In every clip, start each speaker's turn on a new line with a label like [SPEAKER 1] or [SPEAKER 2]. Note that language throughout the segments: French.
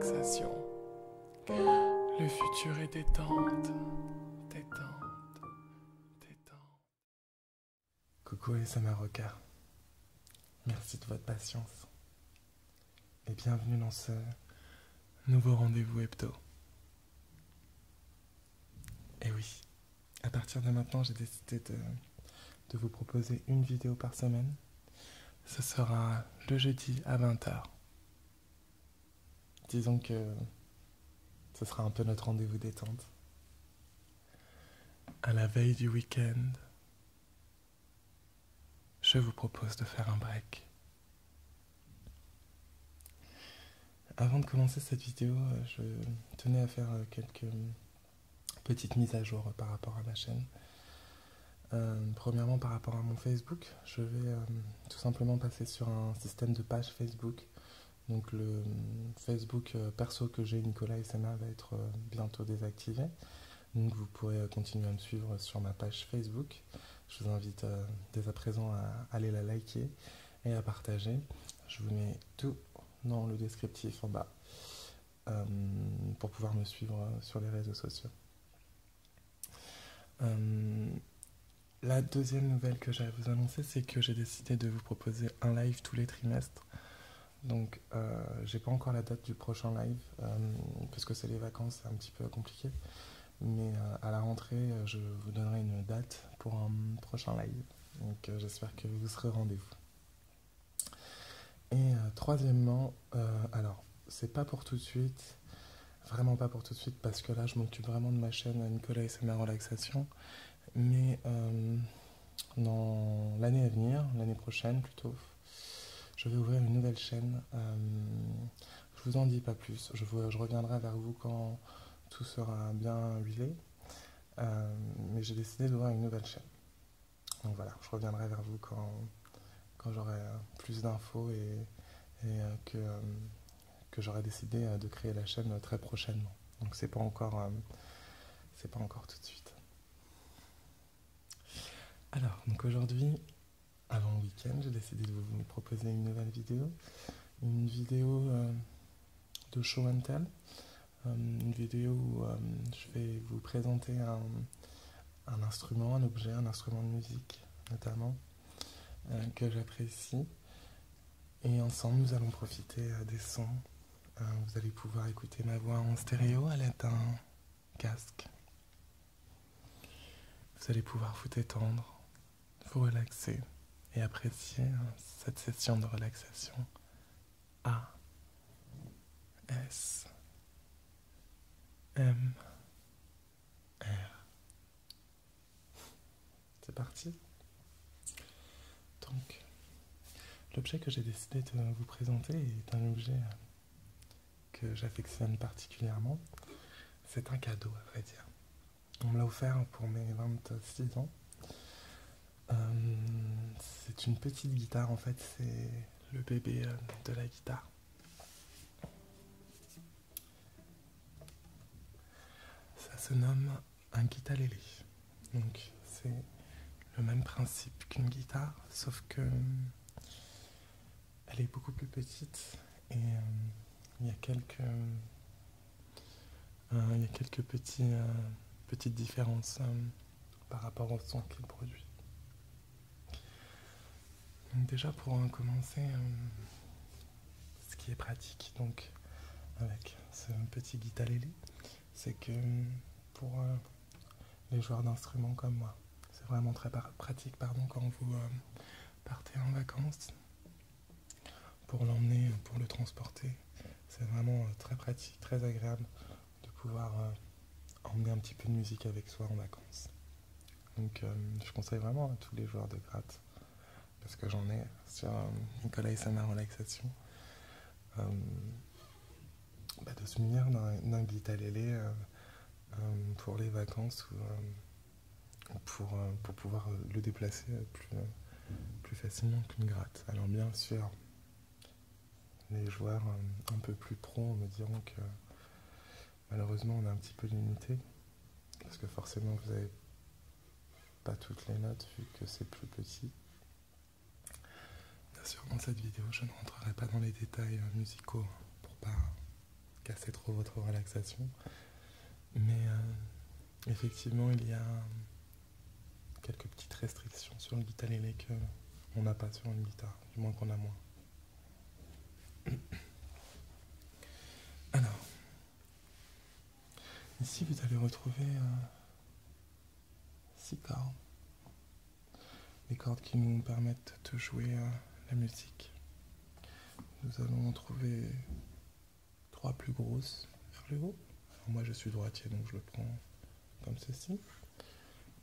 [SPEAKER 1] relaxation. Le futur est détente, détente, détente.
[SPEAKER 2] Coucou les Samaroka, merci de votre patience et bienvenue dans ce nouveau rendez-vous hebdo. Et oui, à partir de maintenant j'ai décidé de vous proposer une vidéo par semaine. Ce sera le jeudi à 20h. Disons que ce sera un peu notre rendez-vous détente. À la veille du week-end, je vous propose de faire un break. Avant de commencer cette vidéo, je tenais à faire quelques petites mises à jour par rapport à ma chaîne. Premièrement, par rapport à mon Facebook, je vais tout simplement passer sur un système de page Facebook. Donc le Facebook perso que j'ai, Nicolas SMA, va être bientôt désactivé. Donc vous pourrez continuer à me suivre sur ma page Facebook. Je vous invite dès à présent à aller la liker et à partager. Je vous mets tout dans le descriptif en bas pour pouvoir me suivre sur les réseaux sociaux. La deuxième nouvelle que j'ai à vous annoncer, c'est que j'ai décidé de vous proposer un live tous les trimestres. Donc j'ai pas encore la date du prochain live parce que c'est les vacances, c'est un petit peu compliqué. Mais à la rentrée, je vous donnerai une date pour un prochain live. Donc j'espère que vous serez au rendez-vous. Et troisièmement, alors c'est pas pour tout de suite, vraiment pas pour tout de suite, parce que là je m'occupe vraiment de ma chaîne Nicolas SMA Relaxation. Mais dans l'année à venir, l'année prochaine plutôt, je vais ouvrir une nouvelle chaîne. Je vous en dis pas plus, je reviendrai vers vous quand tout sera bien huilé. Mais j'ai décidé d'ouvrir une nouvelle chaîne. Donc voilà, je reviendrai vers vous quand j'aurai plus d'infos et que j'aurai décidé de créer la chaîne très prochainement. Donc c'est pas encore tout de suite. Alors, donc aujourd'hui, avant le week-end, j'ai décidé de vous proposer une nouvelle vidéo. Une vidéo de show and tell. Une vidéo où je vais vous présenter un instrument, un objet, un instrument de musique notamment, que j'apprécie. Et ensemble, nous allons profiter des sons. Vous allez pouvoir écouter ma voix en stéréo à l'aide d'un casque. Vous allez pouvoir vous détendre, vous relaxer et apprécier cette session de relaxation. A S M R. C'est parti. Donc, l'objet que j'ai décidé de vous présenter est un objet que j'affectionne particulièrement. C'est un cadeau, à vrai dire. On me l'a offert pour mes 26 ans. C'est une petite guitare, en fait, c'est le bébé de la guitare. Ça se nomme un guitarélé. Donc c'est le même principe qu'une guitare, sauf que elle est beaucoup plus petite et il y a quelques petites différences par rapport au son qu'il produit. Donc déjà pour commencer, ce qui est pratique donc avec ce petit guitarélé, c'est que pour les joueurs d'instruments comme moi, c'est vraiment très pratique quand vous partez en vacances. Pour l'emmener, pour le transporter, c'est vraiment très pratique, très agréable de pouvoir emmener un petit peu de musique avec soi en vacances. Donc je conseille vraiment à tous les joueurs de gratte, parce que j'en ai sur Nicolas SMA Relaxation, de se munir d'un guitarélé pour les vacances ou pour pouvoir le déplacer plus facilement qu'une gratte. Alors bien sûr, les joueurs un peu plus pros me diront que malheureusement on est un petit peu limité, parce que forcément vous n'avez pas toutes les notes vu que c'est plus petit. Bien sûr, dans cette vidéo je ne rentrerai pas dans les détails musicaux pour pas casser trop votre relaxation. Mais effectivement, il y a quelques petites restrictions sur le ukulélé qu'on n'a pas sur une guitare, du moins qu'on a moins. Alors, ici vous allez retrouver 6 cordes. Les cordes qui nous permettent de jouer la musique. Nous allons en trouver 3 plus grosses vers le haut. Alors moi je suis droitier donc je le prends comme ceci.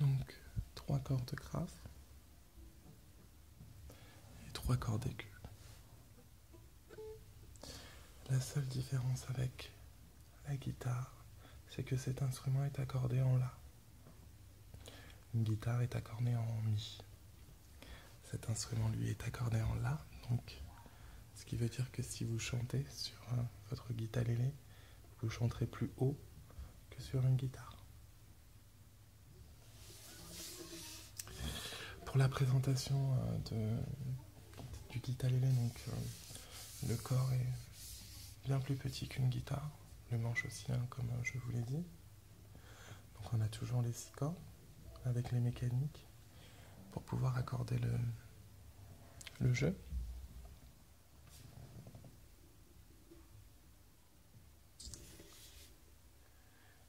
[SPEAKER 2] Donc 3 cordes graves et 3 cordes aiguës. La seule différence avec la guitare, c'est que cet instrument est accordé en La. Une guitare est accordée en Mi. Cet instrument, lui, est accordé en La, donc ce qui veut dire que si vous chantez sur votre ukulélé, vous chanterez plus haut que sur une guitare. Pour la présentation du ukulélé, donc le corps est bien plus petit qu'une guitare, le manche aussi, hein, comme je vous l'ai dit. Donc on a toujours les 6 cordes avec les mécaniques pour pouvoir accorder le jeu.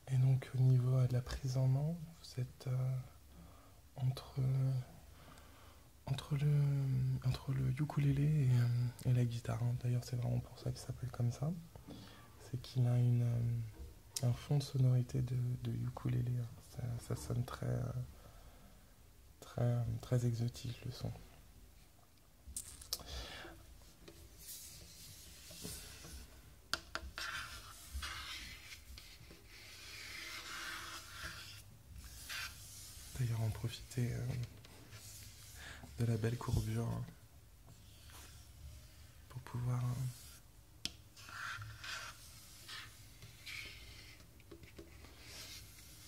[SPEAKER 2] Et donc au niveau de la prise en main, vous êtes entre le ukulélé et la guitare. D'ailleurs c'est vraiment pour ça qu'il s'appelle comme ça. C'est qu'il a un fond de sonorité de ukulélé. Ça sonne très exotique le son. D'ailleurs, en profiter de la belle courbure pour pouvoir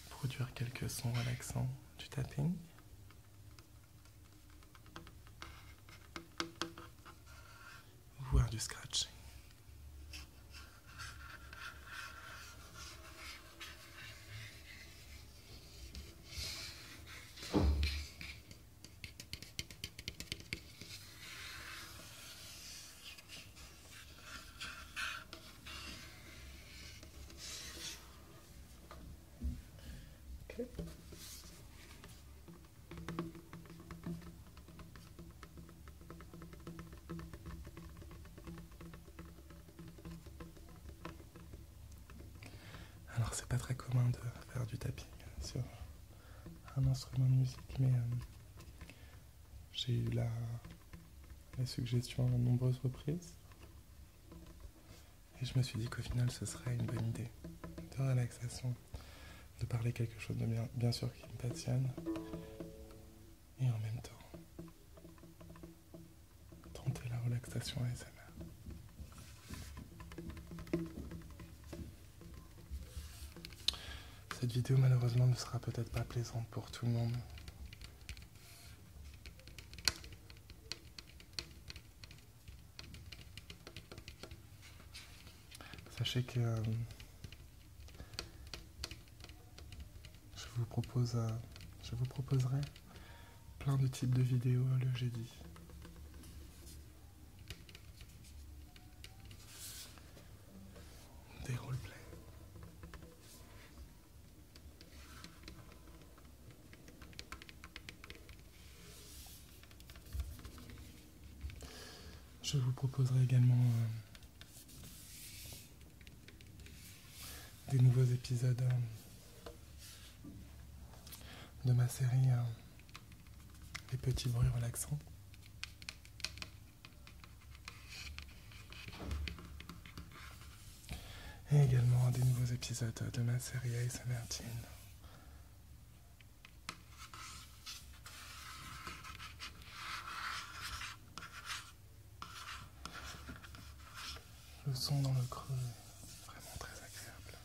[SPEAKER 2] produire quelques sons relaxants du tapping. Voire du scratching. Okay. Alors c'est pas très commun de faire du tapping sur un instrument de musique, mais j'ai eu la suggestion à de nombreuses reprises et je me suis dit qu'au final ce serait une bonne idée de relaxation, de parler quelque chose de bien sûr qui me passionne et en même temps tenter la relaxation ASMR. Cette vidéo malheureusement ne sera peut-être pas plaisante pour tout le monde. Sachez que je vous proposerai plein de types de vidéos le jeudi. Des roleplays. Je vous proposerai également des nouveaux épisodes de ma série Les petits bruits relaxants. Et également des nouveaux épisodes de ma série ASMR Teen. Le son dans le creux est vraiment très agréable.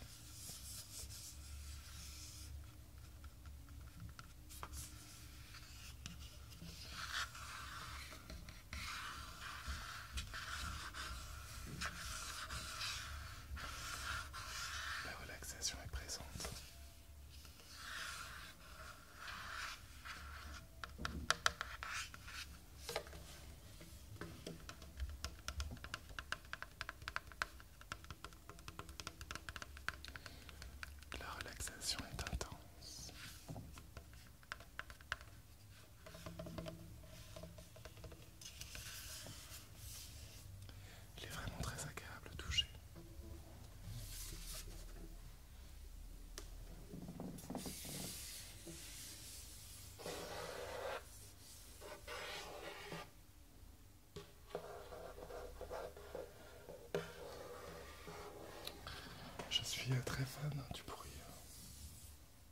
[SPEAKER 2] suis très fan du bruit,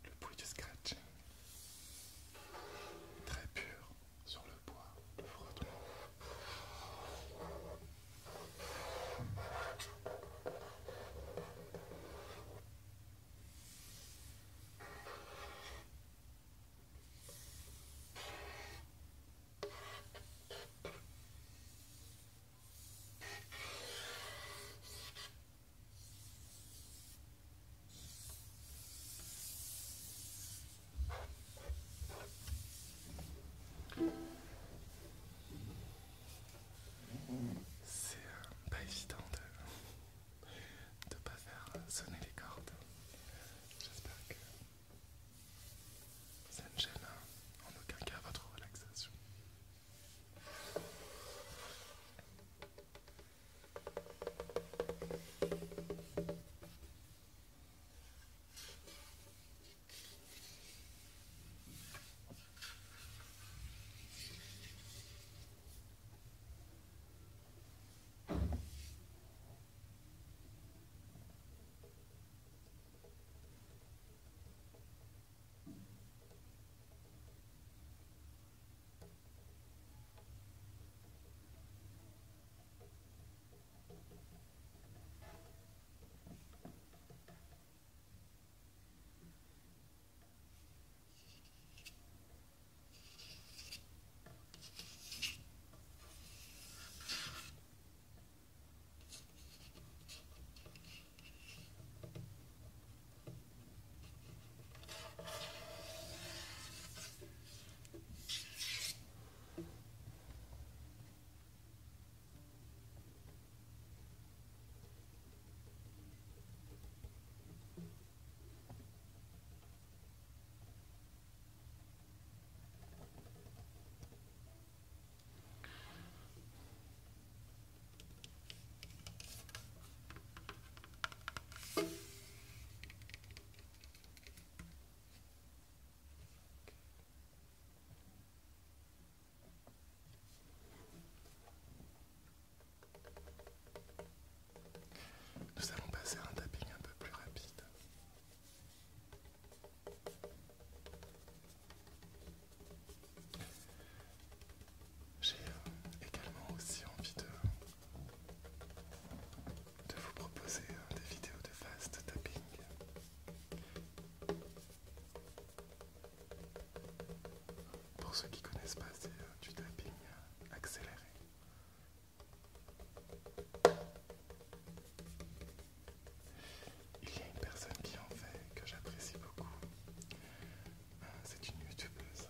[SPEAKER 2] le bruit du scratching, très pur sur le bois, le frottement. C'est pas évident de pas faire sonner les cordes. J'espère que ça ne gêne en aucun cas votre relaxation. Nous allons passer à un tapping un peu plus rapide. J'ai également aussi envie de vous proposer des vidéos de fast tapping. Pour ceux qui ne connaissent pas, c'est du tapping accéléré. Il y a une personne qui en fait, que j'apprécie beaucoup. C'est une youtubeuse.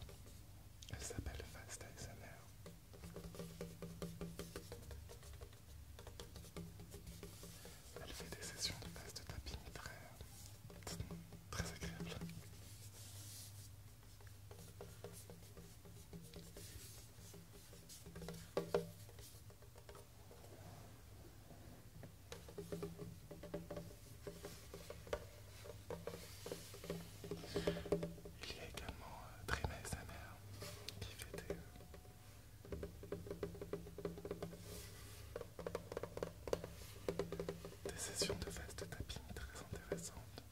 [SPEAKER 2] Elle s'appelle Fast ASMR. Elle fait des sessions de fast tapping très agréables. Il y a également Dream ASMR qui fait des sessions de fast tapping très intéressantes.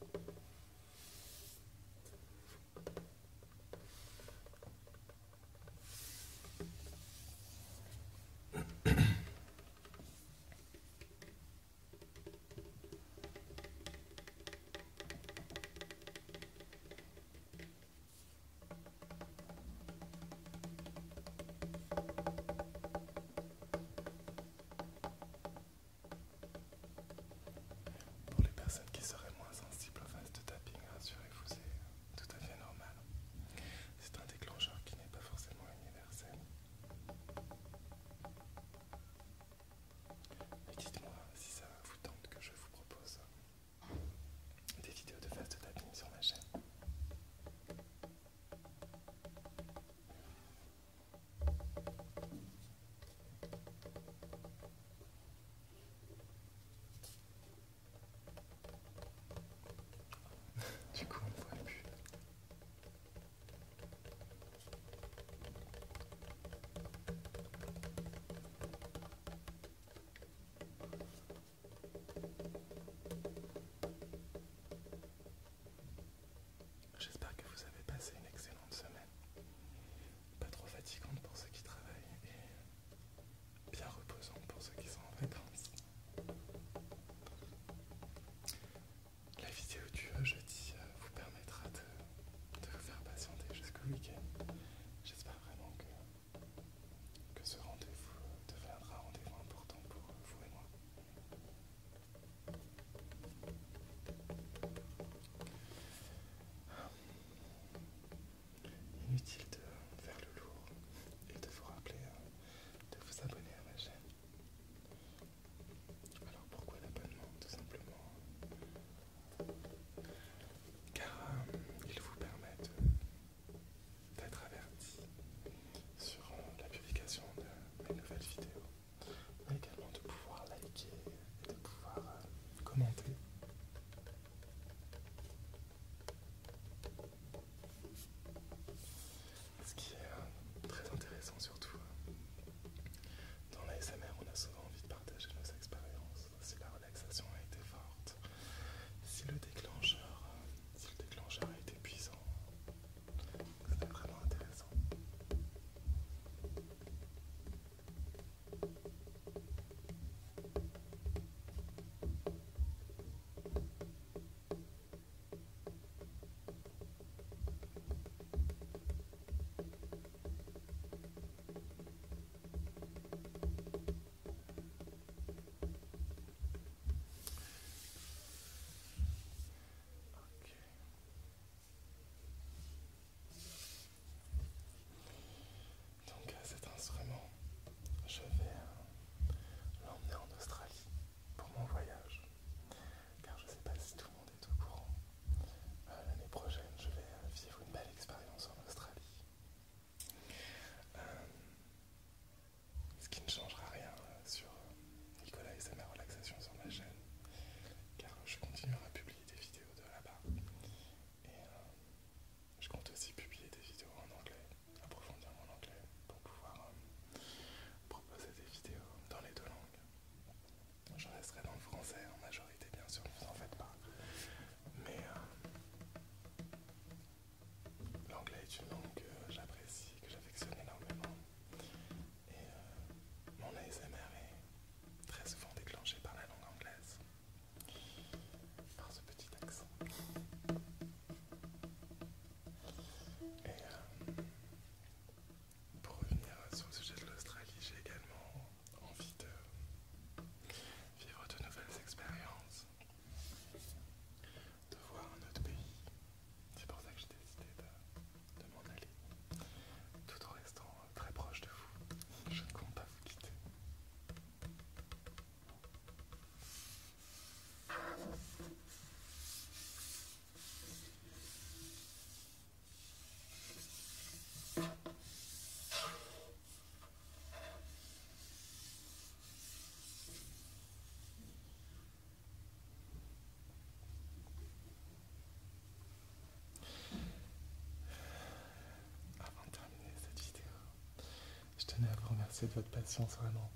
[SPEAKER 2] Merci de votre patience, vraiment.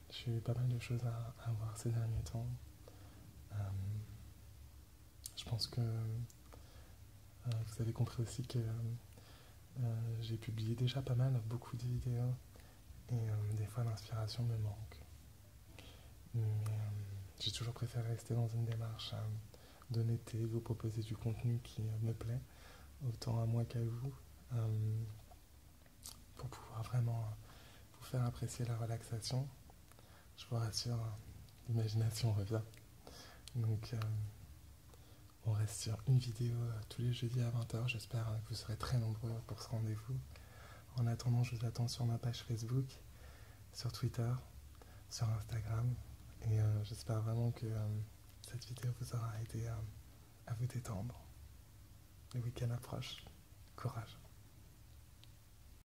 [SPEAKER 2] J'ai eu pas mal de choses à voir ces derniers temps. Je pense que vous avez compris aussi que j'ai publié déjà pas mal, beaucoup de vidéos, et des fois l'inspiration me manque. Mais j'ai toujours préféré rester dans une démarche d'honnêteté, de vous proposer du contenu qui me plaît, autant à moi qu'à vous, pour pouvoir vraiment vous faire apprécier la relaxation. Je vous rassure, l'imagination revient. Donc on reste sur une vidéo tous les jeudis à 20h. J'espère que vous serez très nombreux pour ce rendez-vous. En attendant, je vous attends sur ma page Facebook, sur Twitter, sur Instagram. Et j'espère vraiment que cette vidéo vous aura aidé à vous détendre. Le week-end approche. Courage.